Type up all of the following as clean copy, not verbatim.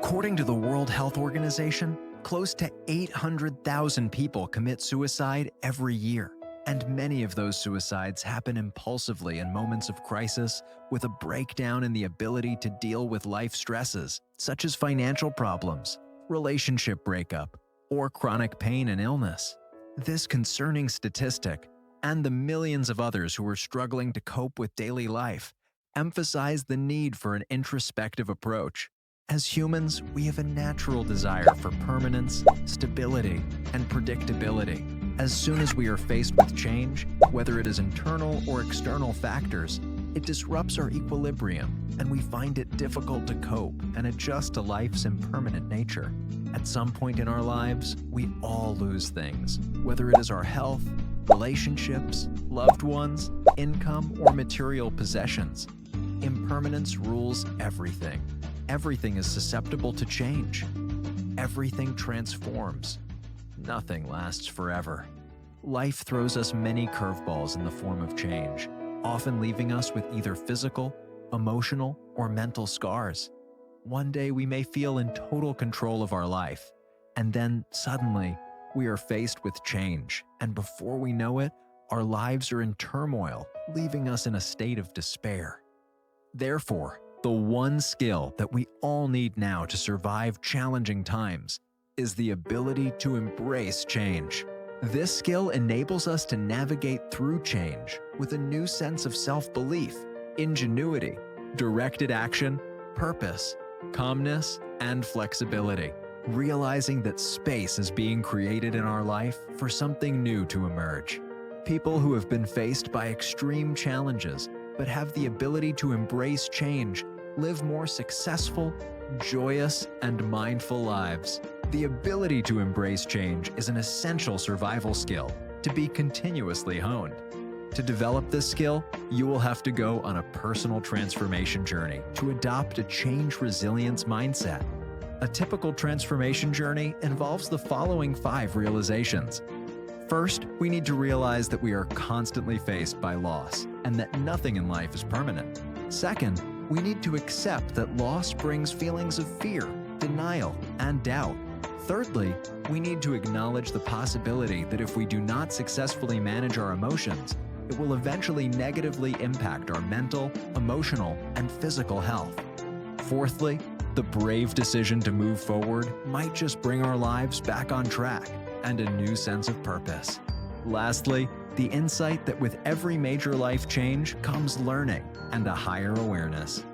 According to the World Health Organization, close to 800,000 people commit suicide every year, and many of those suicides happen impulsively in moments of crisis with a breakdown in the ability to deal with life stresses, such as financial problems, relationship breakup, or chronic pain and illness. This concerning statistic, and the millions of others who are struggling to cope with daily life, emphasize the need for an introspective approach. As humans, we have a natural desire for permanence, stability, and predictability. As soon as we are faced with change, whether it is internal or external factors, it disrupts our equilibrium, and we find it difficult to cope and adjust to life's impermanent nature. At some point in our lives, we all lose things, whether it is our health, relationships, loved ones, income, or material possessions. Impermanence rules everything. Everything is susceptible to change. Everything transforms. Nothing lasts forever. Life throws us many curveballs in the form of change, often leaving us with either physical, emotional, or mental scars. One day we may feel in total control of our life, and then suddenly we are faced with change, and before we know it, our lives are in turmoil, leaving us in a state of despair. Therefore, the one skill that we all need now to survive challenging times is the ability to embrace change. This skill enables us to navigate through change with a new sense of self-belief, ingenuity, directed action, purpose, calmness, and flexibility, realizing that space is being created in our life for something new to emerge. People who have been faced by extreme challenges but have the ability to embrace change live more successful, joyous, and mindful lives. The ability to embrace change is an essential survival skill to be continuously honed. To develop this skill, you will have to go on a personal transformation journey to adopt a change resilience mindset. A typical transformation journey involves the following 5 realizations. First, we need to realize that we are constantly faced by loss and that nothing in life is permanent. Second, we need to accept that loss brings feelings of fear, denial, and doubt. Thirdly, we need to acknowledge the possibility that if we do not successfully manage our emotions, it will eventually negatively impact our mental, emotional, and physical health. Fourthly, the brave decision to move forward might just bring our lives back on track and a new sense of purpose. Lastly, the insight that with every major life change comes learning and a higher awareness.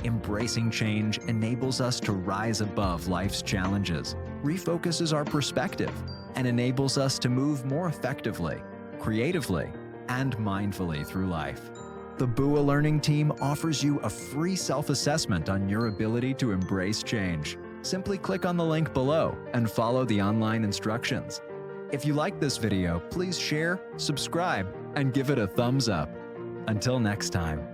Embracing change enables us to rise above life's challenges, refocuses our perspective, and enables us to move more effectively, creatively, and mindfully through life. The BUA Learning Team offers you a free self-assessment on your ability to embrace change. Simply click on the link below and follow the online instructions. If you like this video, please share, subscribe, and give it a thumbs up. Until next time.